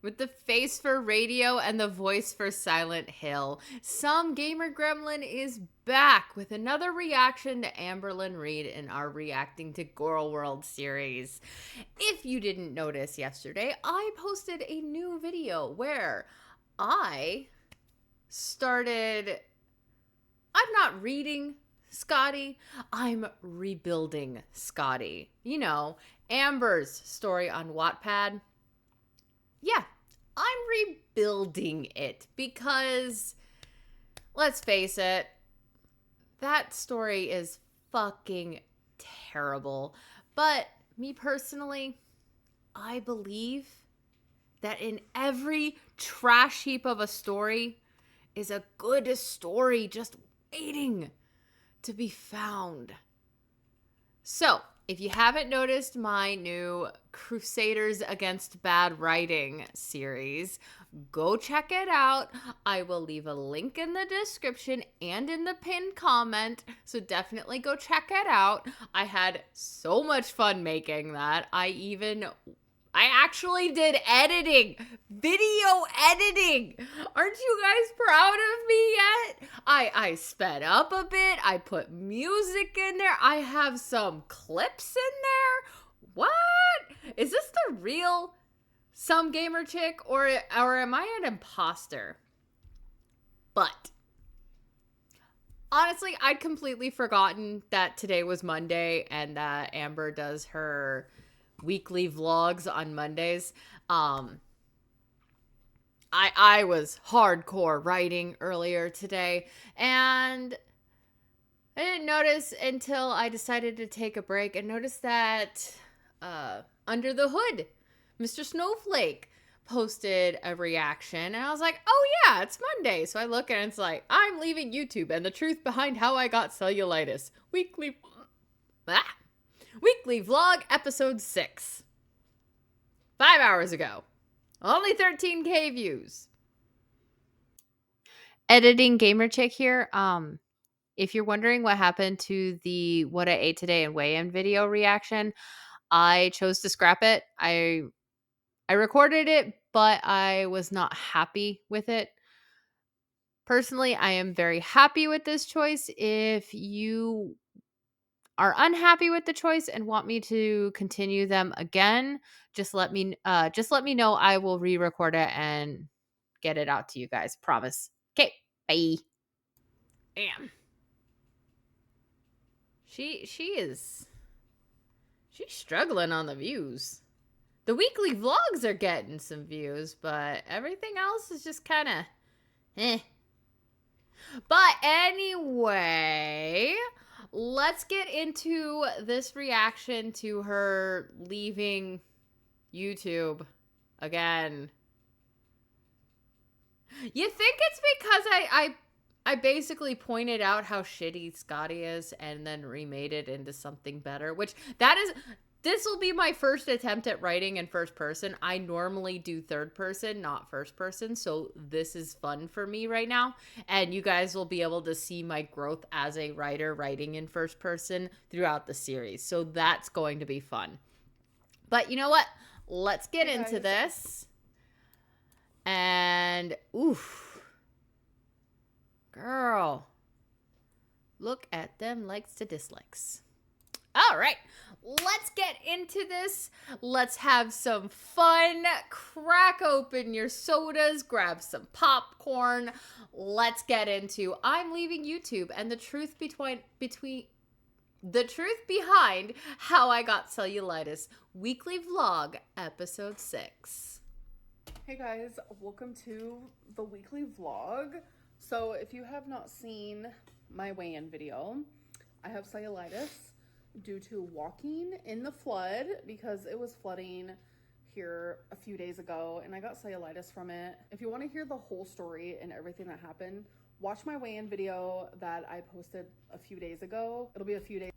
With the face for radio and the voice for Silent Hill, Some Gamer Gremlin is back with another reaction to Amberlyn Reed in our Reacting to Gorl World series. If you didn't notice yesterday, I posted a new video where I started. I'm not reading Scotty, I'm rebuilding Scotty. You know, Amber's story on Wattpad. Yeah, I'm rebuilding it because, let's face it, that story is fucking terrible. But me personally, I believe that in every trash heap of a story is a good story just waiting to be found. So, if you haven't noticed my new Crusaders Against Bad Writing series, go check it out. I will leave a link in the description and in the pinned comment, so definitely go check it out. I had so much fun making that. I actually did editing, video editing. Aren't you guys proud of me yet? I sped up a bit. I put music in there. I have some clips in there. What? Is this the real Some Gamer Chick or am I an imposter? But honestly, I'd completely forgotten that today was Monday and that Amber does her weekly vlogs on Mondays. I was hardcore writing earlier today, and I didn't notice until I decided to take a break and noticed that Under the Hood, Mr. Snowflake posted a reaction, and I was like, oh yeah, it's Monday. So I look and it's like, I'm leaving YouTube and the truth behind how I got cellulitis. Weekly vlog episode 6. 5 hours ago. Only 13K views. Editing Gamer Chick here. If you're wondering what happened to the What I Ate Today and Weigh-In video reaction, I chose to scrap it. I recorded it, but I was not happy with it. Personally, I am very happy with this choice. If you are unhappy with the choice and want me to continue them again, just let me know. I will re-record it and get it out to you guys. Promise. Okay, bye. Damn. She's struggling on the views. The weekly vlogs are getting some views, but everything else is just kind of eh. But anyway, let's get into this reaction to her leaving YouTube again. You think it's because I basically pointed out how shitty Scotty is and then remade it into something better, which this will be my first attempt at writing in first person. I normally do third person, not first person, so this is fun for me right now. And you guys will be able to see my growth as a writer writing in first person throughout the series. So that's going to be fun. But you know what? Let's get into this. And, oof. Girl. Look at them likes to dislikes. All right, let's get into this. Let's have some fun. Crack open your sodas, grab some popcorn. Let's get into I'm leaving YouTube and the truth the truth behind how I got cellulitis. Weekly vlog, episode 6. Hey guys, welcome to the weekly vlog. So if you have not seen my weigh-in video, I have cellulitis due to walking in the flood because it was flooding here a few days ago and I got cellulitis from it. If you want to hear the whole story and everything that happened, watch my weigh-in video that I posted a few days ago. It'll be a few days.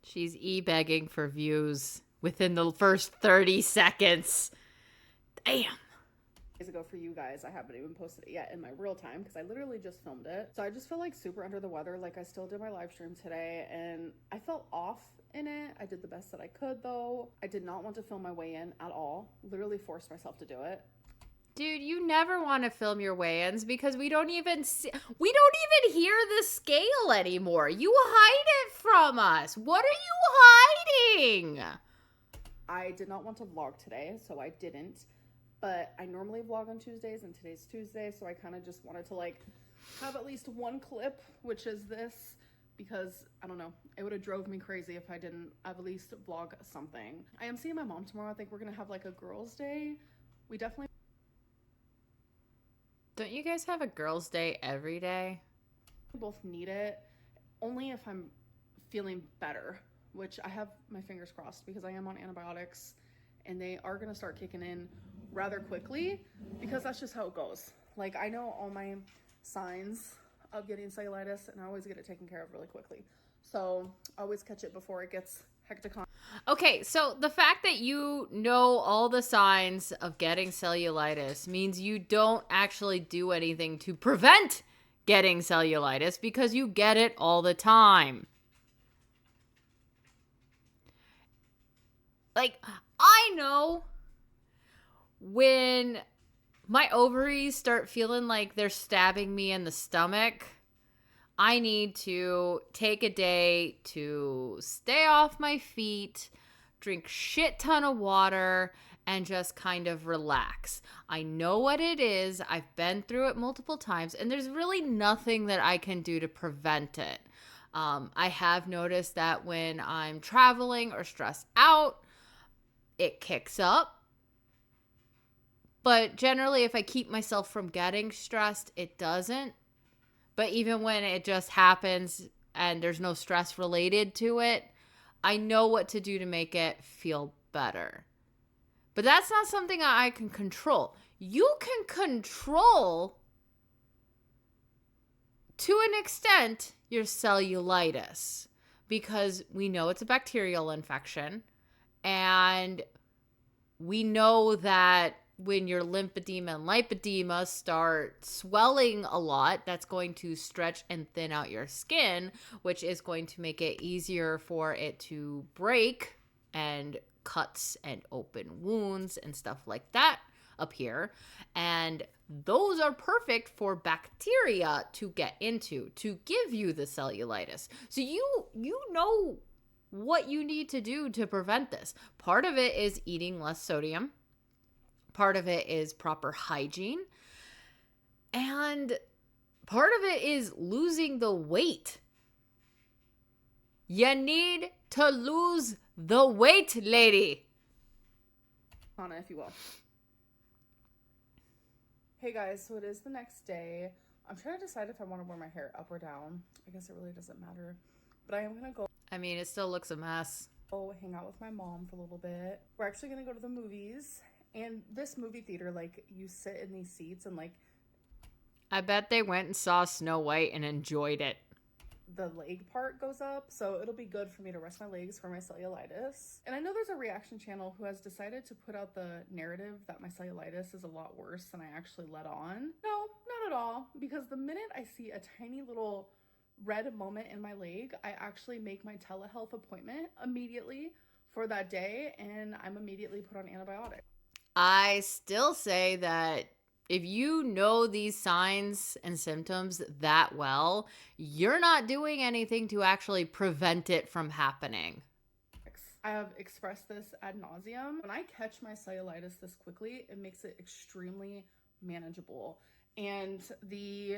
She's e-begging for views within the first 30 seconds. Damn. Ago for you guys. I haven't even posted it yet in my real time because I literally just filmed it. So I just feel like super under the weather. Like I still did my live stream today and I felt off in it. I did the best that I could though. I did not want to film my weigh-in at all. Literally forced myself to do it. Dude, you never want to film your weigh-ins because we don't even hear the scale anymore. You hide it from us. What are you hiding? I did not want to vlog today, so I didn't. But I normally vlog on Tuesdays, and today's Tuesday, so I kind of just wanted to like have at least one clip, which is this, because I don't know, it would have drove me crazy if I didn't at least vlog something. I am seeing my mom tomorrow. I think we're gonna have like a girls' day. We definitely Don't you guys have a girls' day every day? both need it, only if I'm feeling better, which I have my fingers crossed because I am on antibiotics and they are gonna start kicking in rather quickly because that's just how it goes. Like, I know all my signs of getting cellulitis and I always get it taken care of really quickly. So I always catch it before it gets hectic. Okay, so the fact that you know all the signs of getting cellulitis means you don't actually do anything to prevent getting cellulitis because you get it all the time. Like, I know when my ovaries start feeling like they're stabbing me in the stomach, I need to take a day to stay off my feet, drink shit ton of water, and just kind of relax. I know what it is. I've been through it multiple times, and there's really nothing that I can do to prevent it. I have noticed that when I'm traveling or stressed out, it kicks up. But generally, if I keep myself from getting stressed, it doesn't. But even when it just happens and there's no stress related to it, I know what to do to make it feel better. But that's not something I can control. You can control, to an extent, your cellulitis because we know it's a bacterial infection. And we know that when your lymphedema and lipedema start swelling a lot, that's going to stretch and thin out your skin, which is going to make it easier for it to break and cuts and open wounds and stuff like that appear. And those are perfect for bacteria to get into to give you the cellulitis. So you know what you need to do to prevent this. Part of it is eating less sodium. Part of it is proper hygiene. And part of it is losing the weight. You need to lose the weight, lady. Anna, if you will. Hey guys, so it is the next day. I'm trying to decide if I want to wear my hair up or down. I guess it really doesn't matter. But I am going to go. I mean, it still looks a mess. Hang out with my mom for a little bit. We're actually going to go to the movies. And this movie theater, like, you sit in these seats and, like... I bet they went and saw Snow White and enjoyed it. The leg part goes up, so it'll be good for me to rest my legs for my cellulitis. And I know there's a reaction channel who has decided to put out the narrative that my cellulitis is a lot worse than I actually let on. No, not at all. Because the minute I see a tiny little red moment in my leg, I actually make my telehealth appointment immediately for that day, and I'm immediately put on antibiotics. I still say that if you know these signs and symptoms that well, you're not doing anything to actually prevent it from happening. I have expressed this ad nauseum. When I catch my cellulitis this quickly, it makes it extremely manageable. And the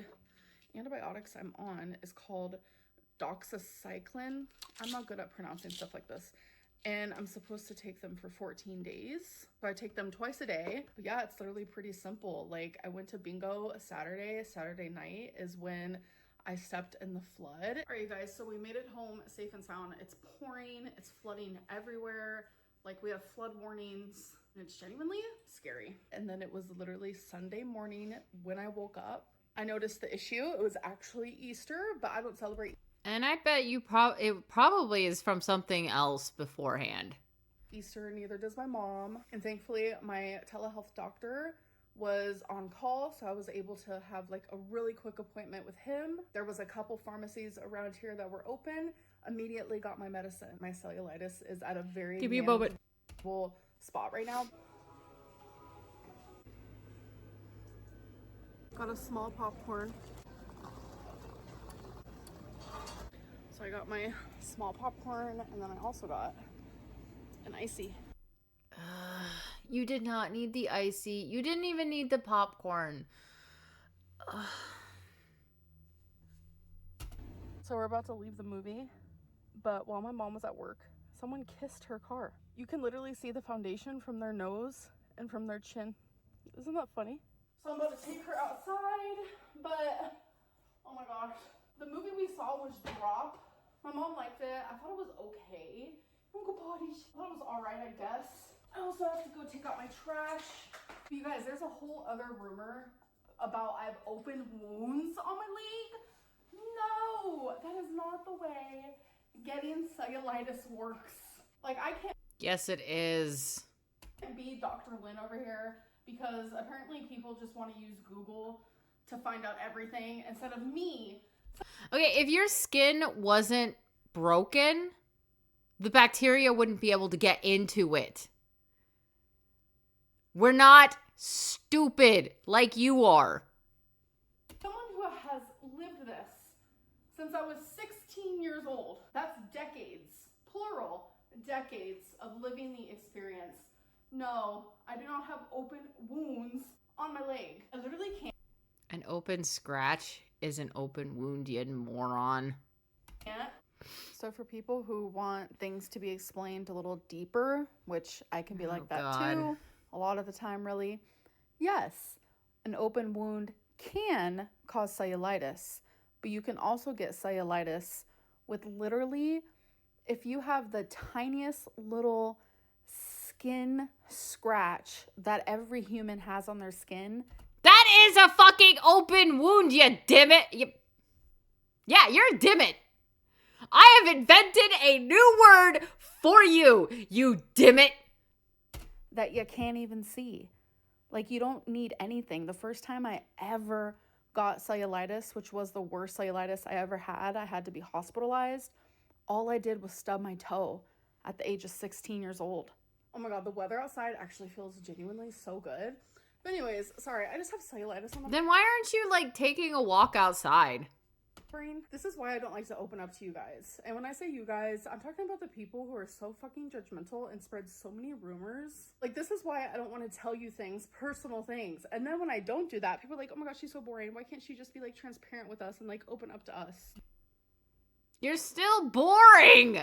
antibiotics I'm on is called doxycycline. I'm not good at pronouncing stuff like this. And I'm supposed to take them for 14 days. So I take them twice a day. But yeah, it's literally pretty simple. Like, I went to bingo Saturday night is when I stepped in the flood. All right, you guys, so we made it home safe and sound. It's pouring, it's flooding everywhere. Like, we have flood warnings, and it's genuinely scary. And then it was literally Sunday morning when I woke up. I noticed the issue. It was actually Easter, but I don't celebrate. And I bet it probably is from something else beforehand. Easter, neither does my mom. And thankfully, my telehealth doctor was on call, so I was able to have like a really quick appointment with him. There was a couple pharmacies around here that were open. Immediately got my medicine. My cellulitis is at a very Give me a moment. manageable spot right now. Got a small popcorn. So I got my small popcorn, and then I also got an icy. You did not need the icy. You didn't even need the popcorn. So we're about to leave the movie, but while my mom was at work, someone kissed her car. You can literally see the foundation from their nose and from their chin. Isn't that funny? So I'm about to take her outside, but oh my gosh. The movie we saw was Drop. My mom liked it. I thought it was okay. Oh God, I thought it was alright, I guess. I also have to go take out my trash. But you guys, there's a whole other rumor about I have open wounds on my leg. No, that is not the way getting cellulitis works. Like, I can't Yes, it is. be Dr. Lynn over here because apparently people just want to use Google to find out everything instead of me. Okay, if your skin wasn't broken, the bacteria wouldn't be able to get into it. We're not stupid like you are. Someone who has lived this since I was 16 years old. That's decades, plural, decades of living the experience. No, I do not have open wounds on my leg. I literally can't. An open scratch is an open wound, you moron. So for people who want things to be explained a little deeper, which I can be like that God. too, a lot of the time really, yes, an open wound can cause cellulitis, but you can also get cellulitis with literally, if you have the tiniest little skin scratch that every human has on their skin. That is a fucking open wound, you dimmet. Yeah, you're a dimmet. I have invented a new word for you, you dimmet. That you can't even see. Like, you don't need anything. The first time I ever got cellulitis, which was the worst cellulitis I ever had, I had to be hospitalized. All I did was stub my toe at the age of 16 years old. Oh my God, the weather outside actually feels genuinely so good. But anyways, sorry, I just have cellulitis on my Then why aren't you, like, taking a walk outside? brain. This is why I don't like to open up to you guys. And when I say you guys, I'm talking about the people who are so fucking judgmental and spread so many rumors. Like, this is why I don't want to tell you things, personal things. And then when I don't do that, people are like, oh my gosh, she's so boring. Why can't she just be, like, transparent with us and, like, open up to us? You're still boring.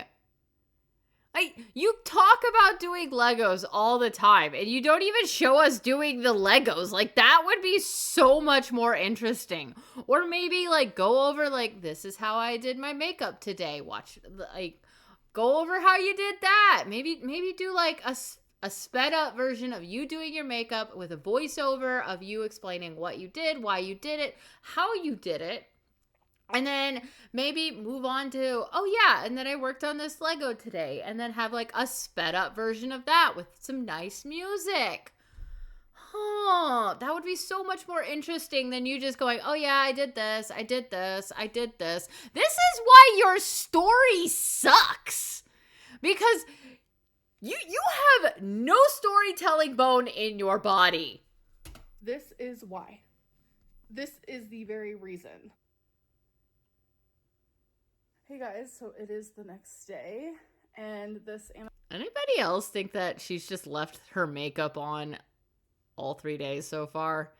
Like, you talk about doing Legos all the time, and you don't even show us doing the Legos. Like, that would be so much more interesting. Or maybe, like, go over, like, this is how I did my makeup today. Watch, like, go over how you did that. Maybe do, like, a sped up version of you doing your makeup with a voiceover of you explaining what you did, why you did it, how you did it. And then maybe move on to, oh yeah, and then I worked on this Lego today. And then have like a sped up version of that with some nice music. Huh, that would be so much more interesting than you just going, oh yeah, I did this, I did this, I did this. This is why your story sucks. Because you have no storytelling bone in your body. This is why. This is the very reason. Hey guys, so it is the next day, and this... Anybody else think that she's just left her makeup on all 3 days so far?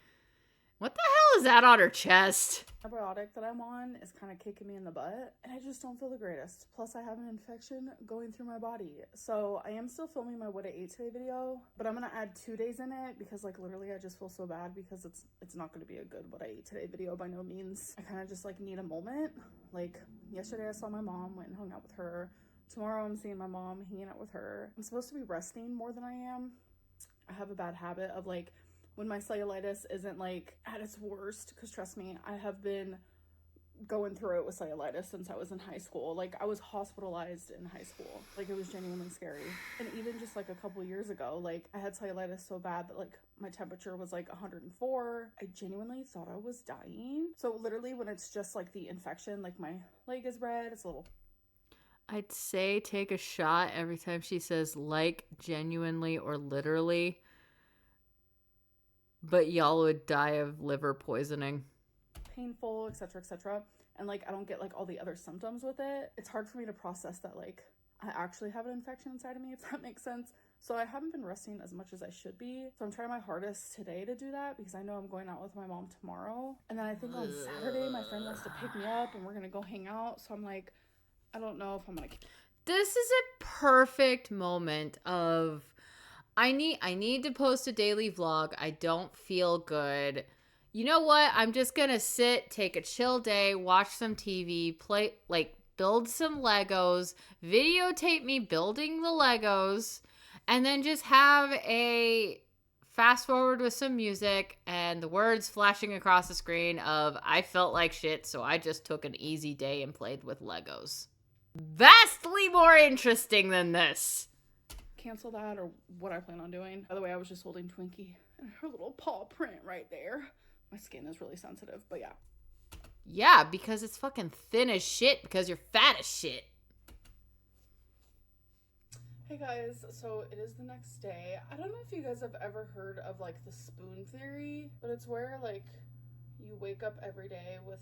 What the hell is that on her chest? Antibiotic that I'm on is kind of kicking me in the butt, and I just don't feel the greatest. Plus, I have an infection going through my body. So I am still filming my what I ate today video, but I'm gonna add 2 days in it because, like, literally I just feel so bad because it's not gonna be a good what I ate today video by no means. I kind of just, like, need a moment. Like, yesterday I saw my mom, went and hung out with her. Tomorrow I'm seeing my mom, hanging out with her. I'm supposed to be resting more than I am. I have a bad habit of, like, when my cellulitis isn't, like, at its worst, because trust me, I have been going through it with cellulitis since I was in high school. Like, I was hospitalized in high school. Like, it was genuinely scary. And even just, like, a couple years ago, like, I had cellulitis so bad that, like, my temperature was, like, 104. I genuinely thought I was dying. So, literally, when it's just, like, the infection, like, my leg is red, it's a little... I'd say take a shot every time she says like, genuinely, or literally. But y'all would die of liver poisoning. Painful, etc., etc. And like I don't get like all the other symptoms with it. It's hard for me to process that like I actually have an infection inside of me, if that makes sense. So I haven't been resting as much as I should be. So I'm trying my hardest today to do that because I know I'm going out with my mom tomorrow. And then I think on Saturday my friend wants to pick me up and we're gonna go hang out. So I'm like, I don't know if I'm gonna. This is a perfect moment of I need to post a daily vlog. I don't feel good. You know what? I'm just going to sit, take a chill day, watch some TV, play like build some Legos, videotape me building the Legos, and then just have a fast forward with some music and the words flashing across the screen of I felt like shit, so I just took an easy day and played with Legos. Vastly more interesting than this. Cancel that or what I plan on doing. By the way, I was just holding Twinkie and her little paw print right there. My skin is really sensitive, but yeah. Yeah, because it's fucking thin as shit because you're fat as shit. Hey guys, so it is the next day. I don't know if you guys have ever heard of like the spoon theory, but it's where like you wake up every day with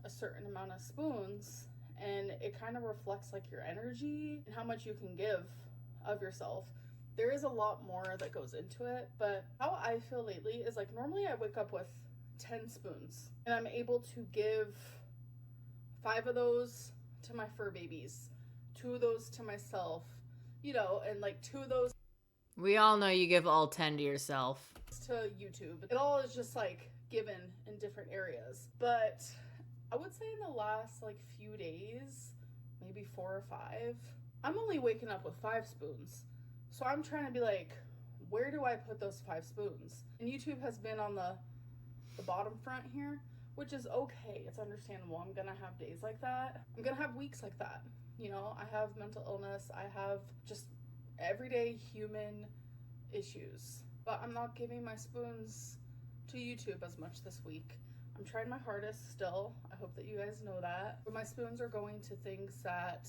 a certain amount of spoons and it kind of reflects like your energy and how much you can give of yourself. There is a lot more that goes into it, but how I feel lately is like normally I wake up with 10 spoons and I'm able to give 5 of those to my fur babies, 2 of those to myself, you know, and like 2 of those. We all know you give all 10 to yourself. To YouTube. It all is just like given in different areas. But I would say in the last like few days, maybe 4 or 5, I'm only waking up with 5 spoons. So I'm trying to be like, where do I put those 5 spoons? And YouTube has been on the bottom front here, which is okay. It's understandable. I'm gonna have days like that. I'm gonna have weeks like that. You know, I have mental illness. I have just everyday human issues. But I'm not giving my spoons to YouTube as much this week. I'm trying my hardest still. I hope that you guys know that. But my spoons are going to things that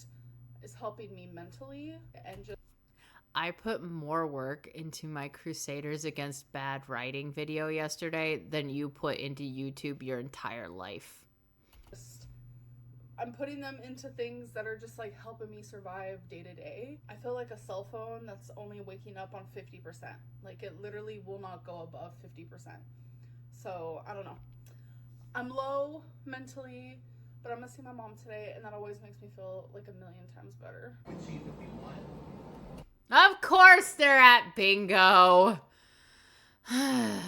is helping me mentally and just. I put more work into my Crusaders Against Bad Writing video yesterday than you put into YouTube your entire life. I'm putting them into things that are just like helping me survive day to day. I feel like a cell phone that's only waking up on 50%. Like it literally will not go above 50%. So I don't know. I'm low mentally, but I'm gonna see my mom today, and that always makes me feel like a million times better. Of course they're at bingo. I'm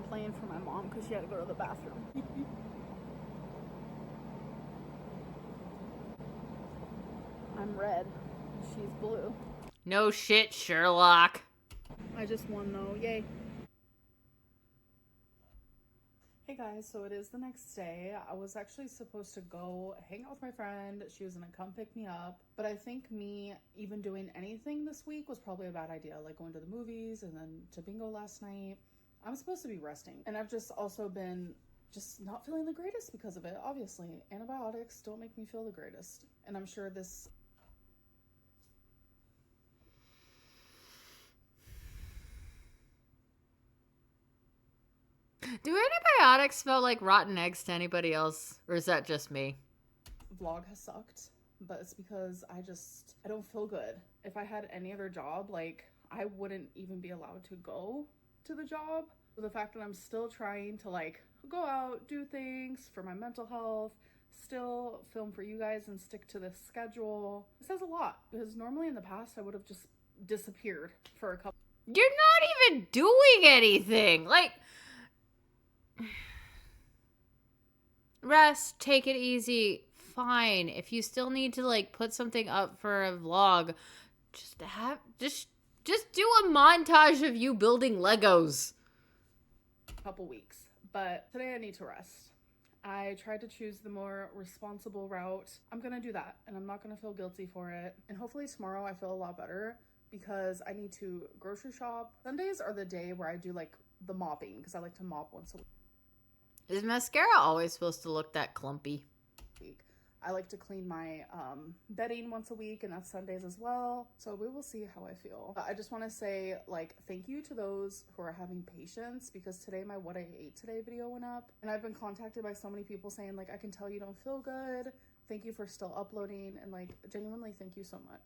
playing for my mom because she had to go to the bathroom. I'm red. She's blue. No shit, Sherlock. I just won though. Yay. Hey guys, so it is the next day. I was actually supposed to go hang out with my friend. She was gonna come pick me up. But I think me even doing anything this week was probably a bad idea. Like going to the movies and then to bingo last night. I'm supposed to be resting. And I've just also been just not feeling the greatest because of it, obviously. Antibiotics don't make me feel the greatest. And I'm sure this... Do antibiotics smell like rotten eggs to anybody else? Or is that just me? Vlog has sucked, but it's because I don't feel good. If I had any other job, like, I wouldn't even be allowed to go to the job. So the fact that I'm still trying to, like, go out, do things for my mental health, still film for you guys and stick to this schedule, it says a lot. Because normally in the past, I would have just disappeared for a couple. You're not even doing anything. Like... Rest, take it easy, fine. If you still need to like put something up for a vlog, just do a montage of you building Legos. Couple weeks, but today I need to rest. I tried to choose the more responsible route. I'm gonna do that, and I'm not gonna feel guilty for it. And hopefully tomorrow I feel a lot better because I need to grocery shop. Sundays are the day where I do like the mopping because I like to mop once a week. Is mascara always supposed to look that clumpy? I like to clean my bedding once a week, and that's Sundays as well. So we will see how I feel. I just want to say, like, thank you to those who are having patience, because today my What I Ate Today video went up, and I've been contacted by so many people saying, like, I can tell you don't feel good. Thank you for still uploading, and, like, genuinely thank you so much.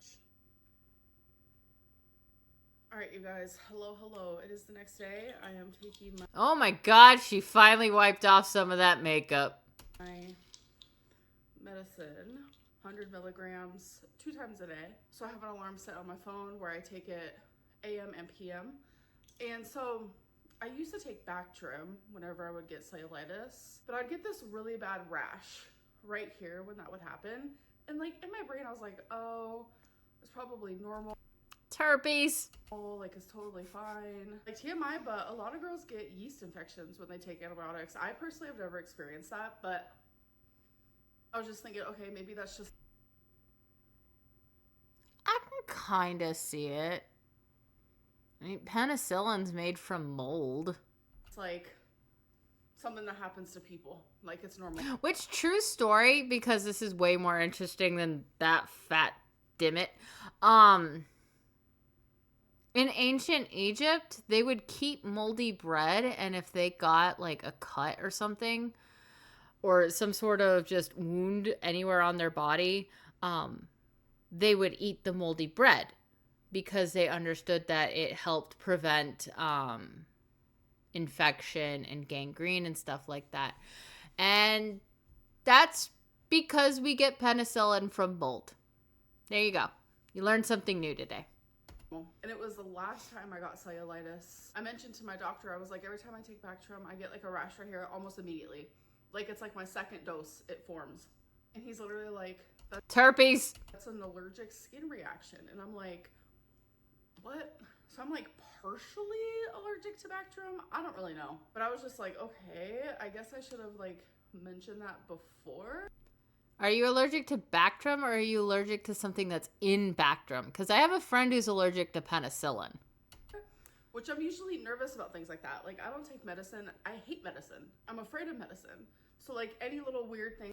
All right, you guys. Hello. It is the next day. I am taking Oh my god, she finally wiped off some of that makeup. my medicine, 100 milligrams, 2 times a day. So I have an alarm set on my phone where I take it AM and PM. And so I used to take Bactrim whenever I would get cellulitis, but I'd get this really bad rash right here when that would happen. And like in my brain, I was like, oh, it's probably normal. Herpes. Like it's totally fine. Like TMI, but a lot of girls get yeast infections when they take antibiotics. I personally have never experienced that, but I was just thinking, okay, maybe that's just... I can kind of see it. I mean, penicillin's made from mold. It's like something that happens to people. Like it's normal. Which, true story, because this is way more interesting than that fat dimmet. In ancient Egypt, they would keep moldy bread, and if they got like a cut or something, or some sort of just wound anywhere on their body, they would eat the moldy bread because they understood that it helped prevent infection and gangrene and stuff like that. And that's because we get penicillin from mold. There you go. You learned something new today. And it was the last time I got cellulitis. I mentioned to my doctor, I was like, every time I take Bactrim, I get like a rash right here almost immediately. Like it's like my second dose, it forms. And he's literally like, that's herpes. That's an allergic skin reaction. And I'm like, what? So I'm like partially allergic to Bactrim? I don't really know. But I was just like, okay, I guess I should have like mentioned that before. Are you allergic to Bactrim, or are you allergic to something that's in Bactrim? Because I have a friend who's allergic to penicillin. Which I'm usually nervous about things like that. Like I don't take medicine. I hate medicine. I'm afraid of medicine. So like any little weird thing.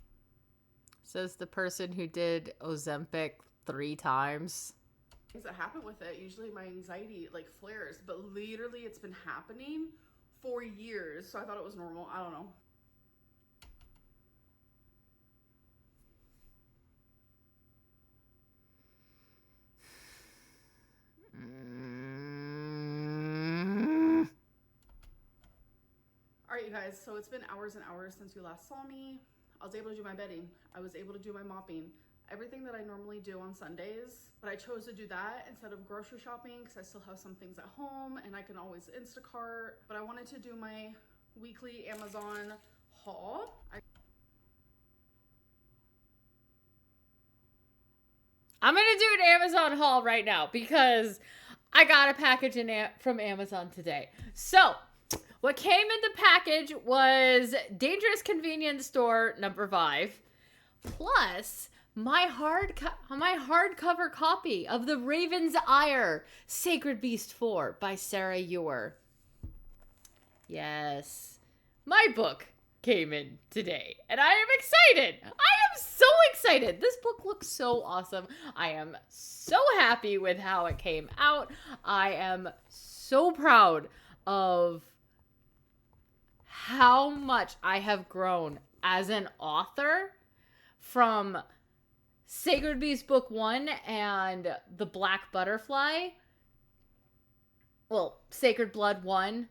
Says the person who did Ozempic 3 times. Things that happen with it, usually my anxiety like flares. But literally it's been happening for years. So I thought it was normal. I don't know. All right, you guys, so it's been hours and hours since you last saw me. I was able to do my bedding. I was able to do my mopping. Everything that I normally do on Sundays, but I chose to do that instead of grocery shopping because I still have some things at home and I can always Instacart. But I wanted to do my weekly Amazon haul. I'm going to do an Amazon haul right now because I got a package from Amazon today. So, what came in the package was Dangerous Convenience Store number 5, plus my hardcover copy of The Raven's Ire, Sacred Beast 4 by Sarah Ewer. Yes, my book came in today, and I am excited. I am so excited. This book looks so awesome. I am so happy with how it came out. I am so proud of how much I have grown as an author from Sacred Beast Book 1 and The Black Butterfly. Well, Sacred Blood 1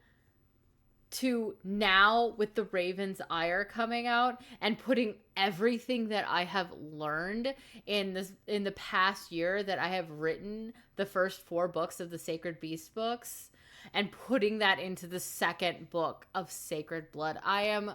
to now with The Raven's Ire coming out and putting everything that I have learned in the past year that I have written the first 4 books of the Sacred Beast books and putting that into the second book of Sacred Blood. I am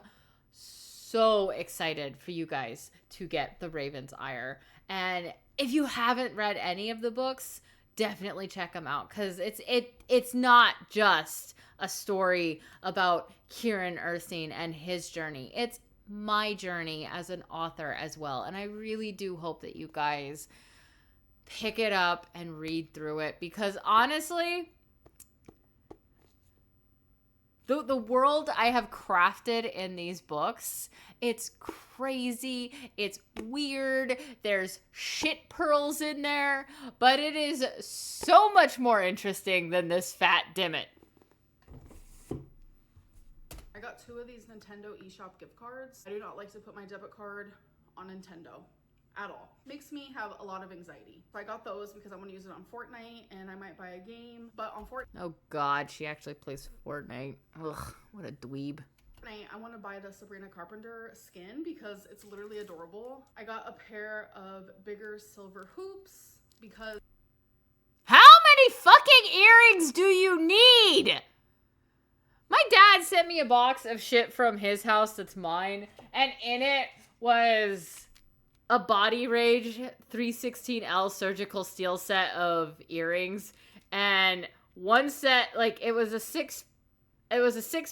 so excited for you guys to get The Raven's Ire. And if you haven't read any of the books, definitely check them out because it's not just a story about Kieran Ersine and his journey. It's my journey as an author as well. And I really do hope that you guys pick it up and read through it because honestly, The world I have crafted in these books, it's crazy, it's weird, there's shit pearls in there, but it is so much more interesting than this fat dimmet. I got 2 of these Nintendo eShop gift cards. I do not like to put my debit card on Nintendo at all. Makes me have a lot of anxiety. So I got those because I want to use it on Fortnite and I might buy a game. But on Fortnite... Oh God, she actually plays Fortnite. Ugh, what a dweeb. I want to buy the Sabrina Carpenter skin because it's literally adorable. I got a pair of bigger silver hoops because... How many fucking earrings do you need? My dad sent me a box of shit from his house that's mine, and in it was a Body Rage 316L surgical steel set of earrings, and one set, like, it was a six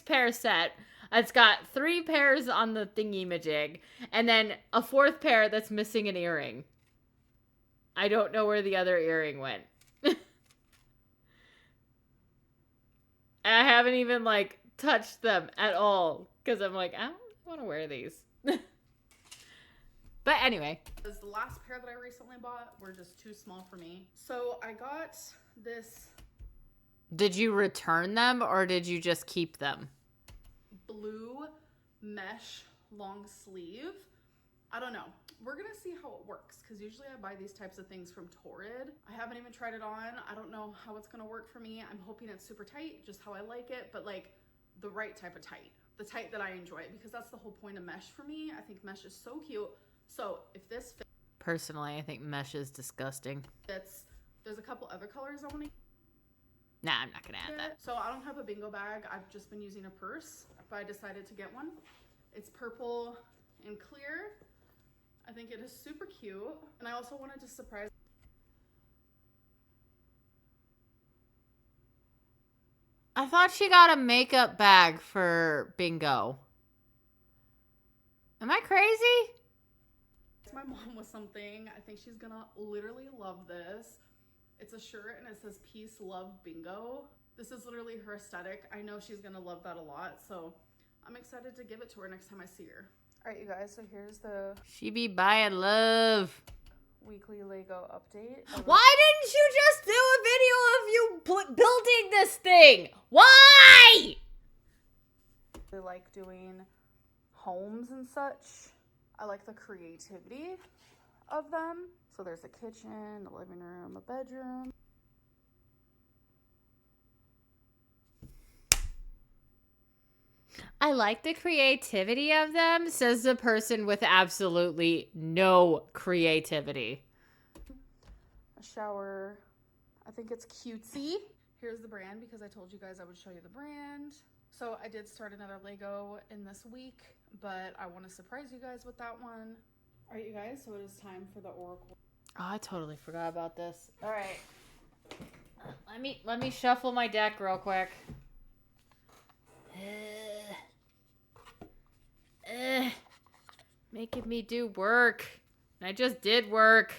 pair set. It's got 3 pairs on the thingy-majig, and then a 4th pair that's missing an earring. I don't know where the other earring went. I haven't even, like, touched them at all, because I'm like, I don't want to wear these. But anyway. The last pair that I recently bought were just too small for me. So I got this... Did you return them, or did you just keep them? Blue mesh long sleeve. I don't know. We're gonna see how it works, because usually I buy these types of things from Torrid. I haven't even tried it on. I don't know how it's gonna work for me. I'm hoping it's super tight, just how I like it, but like the right type of tight. The tight that I enjoy, because that's the whole point of mesh for me. I think mesh is so cute. So if this fits... Personally, I think mesh is disgusting. There's a couple other colors I want to... Nah, I'm not gonna add that. So I don't have a bingo bag. I've just been using a purse, but I decided to get one. It's purple and clear. I think it is super cute. And I also wanted to surprise... I thought she got a makeup bag for bingo. Am I crazy? My mom with something. I think she's gonna literally love this. It's a shirt and it says peace, love, bingo. This is literally her aesthetic. I know she's gonna love that a lot, so I'm excited to give it to her next time I see her. All right, you guys, so here's the She be buying love. weekly Lego update. Why didn't you just do a video of you building this thing? Why? I like doing homes and such. I like the creativity of them. So there's a kitchen, a living room, a bedroom. I like the creativity of them, says the person with absolutely no creativity. A shower. I think it's cutesy. Here's the brand, because I told you guys I would show you the brand. So I did start another Lego in this week, but I want to surprise you guys with that one. All right, you guys, so it is time for the Oracle. Oh, I totally forgot about this. All right. Let me shuffle my deck real quick. Making me do work. And I just did work.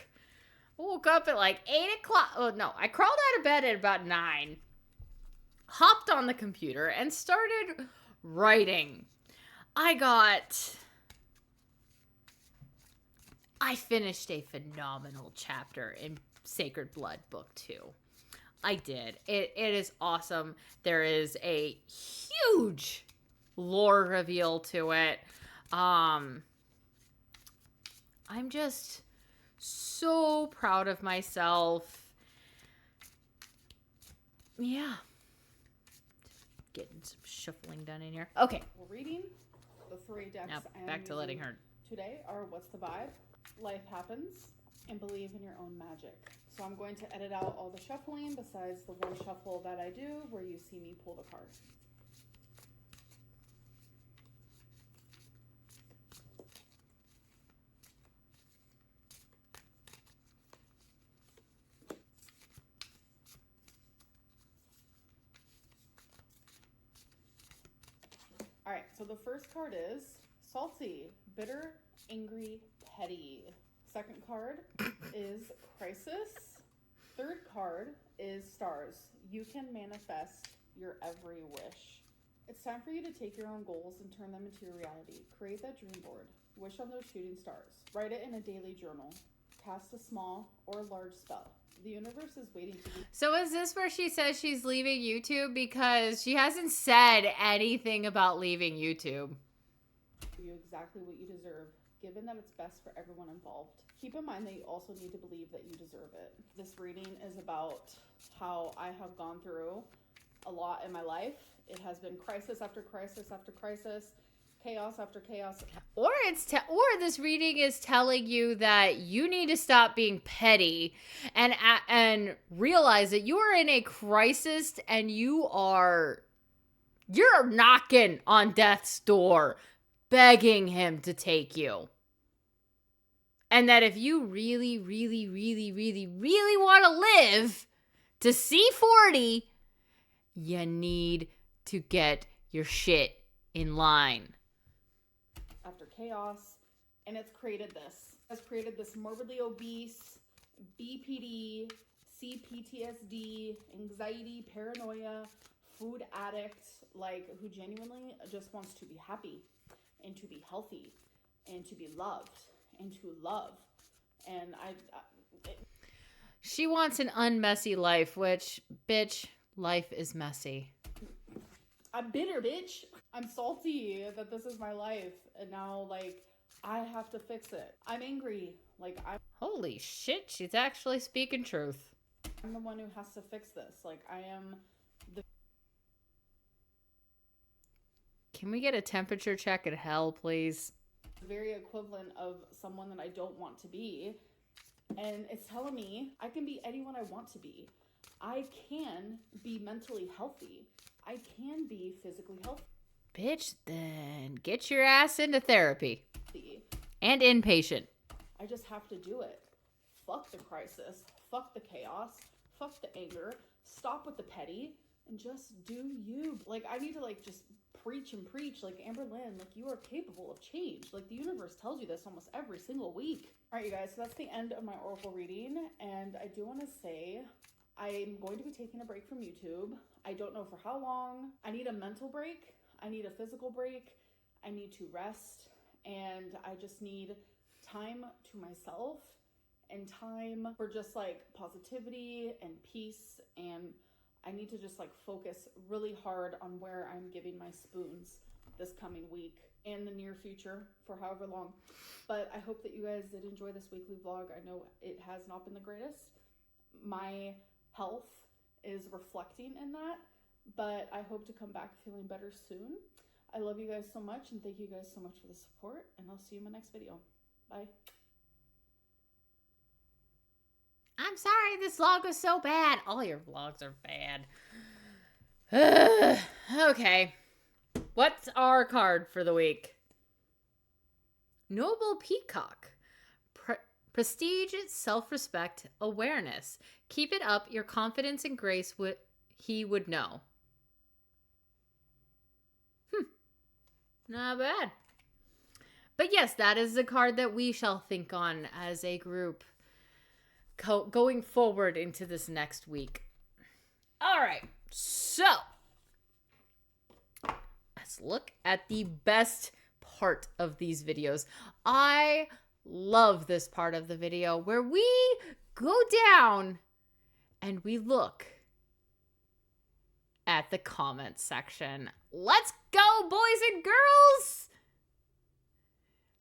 I woke up at like 8 o'clock. Oh, no. I crawled out of bed at about 9. Hopped on the computer and started writing. I finished a phenomenal chapter in Sacred Blood Book 2. I did. It is awesome. There is a huge lore reveal to it. I'm just so proud of myself. Yeah. Getting some shuffling done in here. Okay. We're reading the 3 decks. Now back to letting her. Today are What's the Vibe, Life Happens, and Believe in Your Own Magic. So I'm going to edit out all the shuffling besides the one shuffle that I do where you see me pull the card. All right, so the first card is Salty, Bitter, Angry, Petty. Second card is Crisis. Third card is Stars. You can manifest your every wish. It's time for you to take your own goals and turn them into your reality. Create that dream board. Wish on those shooting stars. Write it in a daily journal. Cast a small or large spell. The universe is waiting to be. So is this where she says she's leaving YouTube? Because she hasn't said anything about leaving YouTube. You exactly what you deserve, given that it's best for everyone involved. Keep in mind that you also need to believe that you deserve it. This reading is about how I have gone through a lot in my life. It has been crisis after crisis after crisis, chaos after chaos. Or this reading is telling you that you need to stop being petty and realize that you are in a crisis and you're knocking on death's door, begging him to take you. And that if you really, really, really, really, really want to live to see 40, you need to get your shit in line. After chaos, and it's created this morbidly obese, BPD, CPTSD, anxiety, paranoia, food addict, like who genuinely just wants to be happy and to be healthy and to be loved and to love. And she wants an unmessy life, which, bitch, life is messy. I'm bitter, bitch. I'm salty that this is my life, and now, like, I have to fix it. I'm angry. Like, Holy shit, she's actually speaking truth. I'm the one who has to fix this. Like, I am the... Can we get a temperature check in hell, please? very equivalent of someone that I don't want to be. And it's telling me I can be anyone I want to be. I can be mentally healthy. I can be physically healthy. Bitch, then get your ass into therapy. And inpatient. I just have to do it. Fuck the crisis. Fuck the chaos. Fuck the anger. Stop with the petty. And just do you. Like, I need to, like, just preach and preach. Like, Amber Lynn, like, you are capable of change. Like, the universe tells you this almost every single week. All right, you guys, so that's the end of my oracle reading. And I do want to say I'm going to be taking a break from YouTube. I don't know for how long. I need a mental break. I need a physical break. I need to rest. And I just need time to myself and time for just, like, positivity and peace. And I need to just, like, focus really hard on where I'm giving my spoons this coming week and the near future for however long. But I hope that you guys did enjoy this weekly vlog. I know it has not been the greatest. My health is reflecting in that, but I hope to come back feeling better soon. I love you guys so much, and thank you guys so much for the support, and I'll see you in my next video. Bye. I'm sorry this vlog was so bad. All your vlogs are bad. Okay. What's our card for the week? Noble Peacock. Prestige, self-respect, awareness. Keep it up. Your confidence and grace he would know. Not bad. But yes, that is the card that we shall think on as a group going forward into this next week. All right, so let's look at the best part of these videos. I love this part of the video where we go down and we look at the comments section. Let's go, boys and girls!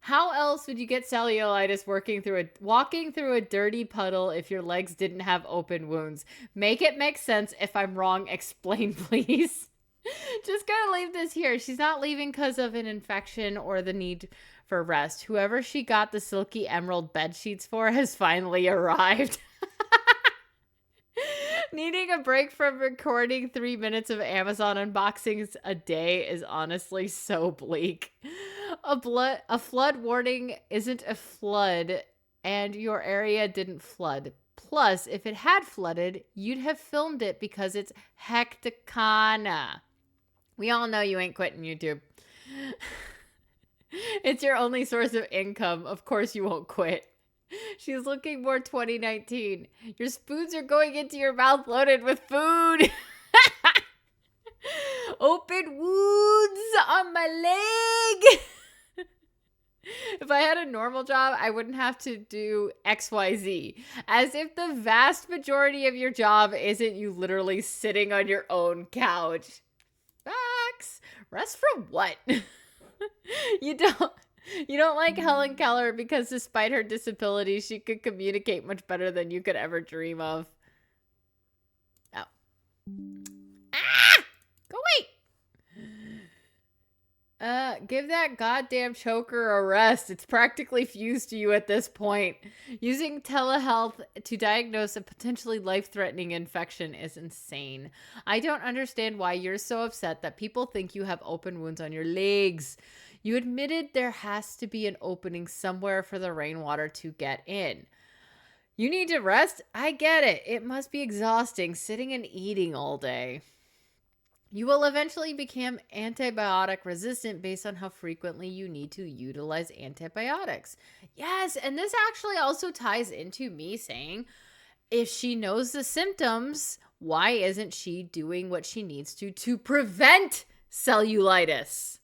How else would you get cellulitis walking through a dirty puddle if your legs didn't have open wounds? Make it make sense. If I'm wrong, explain, please. Just gonna leave this here. She's not leaving because of an infection or the need for rest. Whoever she got the silky emerald bed sheets for has finally arrived. Needing a break from recording 3 minutes of Amazon unboxings a day is honestly so bleak. A flood warning isn't a flood, and your area didn't flood. Plus, if it had flooded, you'd have filmed it because it's hecticana. We all know you ain't quitting YouTube. It's your only source of income. Of course you won't quit. She's looking more 2019. Your spoons are going into your mouth loaded with food. Open wounds on my leg. If I had a normal job, I wouldn't have to do XYZ. As if the vast majority of your job isn't you literally sitting on your own couch. Facts. Rest from what? You don't like Helen Keller because despite her disability, she could communicate much better than you could ever dream of. Oh. Ah! Go away! Give that goddamn choker a rest. It's practically fused to you at this point. Using telehealth to diagnose a potentially life-threatening infection is insane. I don't understand why you're so upset that people think you have open wounds on your legs. You admitted there has to be an opening somewhere for the rainwater to get in. You need to rest? I get it. It must be exhausting sitting and eating all day. You will eventually become antibiotic resistant based on how frequently you need to utilize antibiotics. Yes, and this actually also ties into me saying, if she knows the symptoms, why isn't she doing what she needs to prevent cellulitis?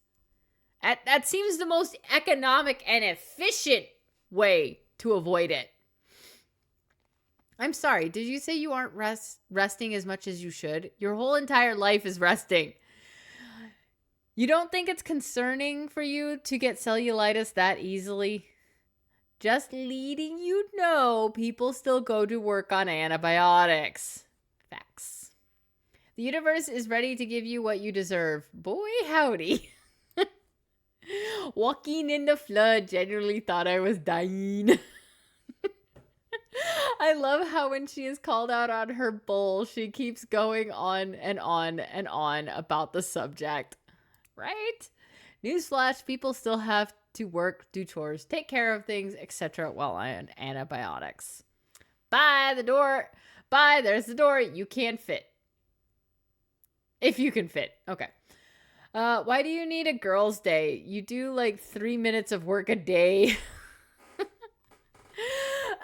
That seems the most economic and efficient way to avoid it. I'm sorry, did you say you aren't resting as much as you should? Your whole entire life is resting. You don't think it's concerning for you to get cellulitis that easily? Just letting you know, people still go to work on antibiotics. Facts. The universe is ready to give you what you deserve. Boy, howdy. Walking in the flood, genuinely thought I was dying. I love how when she is called out on her bull, she keeps going on and on and on about the subject. Right? Newsflash, people still have to work, do chores, take care of things, etc. while on antibiotics. Bye, the door. Bye, there's the door. You can't fit. If you can fit. Okay. Why do you need a girl's day? You do like 3 minutes of work a day.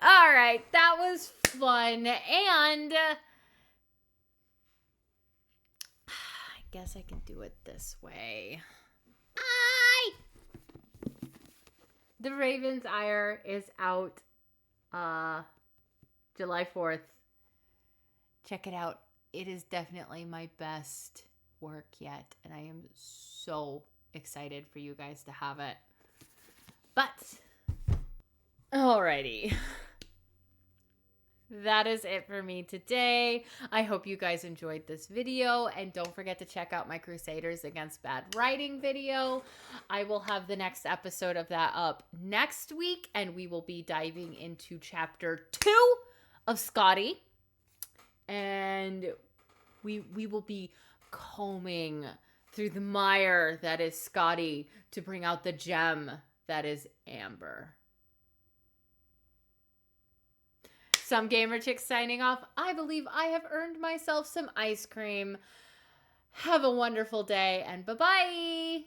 All right, that was fun, and I guess I can do it this way. The Raven's Ire is out July 4th. Check it out. It is definitely my best work yet, and I am so excited for you guys to have it. But alrighty. That is it for me today. I hope you guys enjoyed this video, and don't forget to check out my Crusaders Against Bad Writing video. I will have the next episode of that up next week, and we will be diving into chapter 2 of Scotty, and we will be combing through the mire that is Scotty to bring out the gem that is Amber. Some Gamer Chicks signing off. I believe I have earned myself some ice cream. Have a wonderful day, and bye-bye.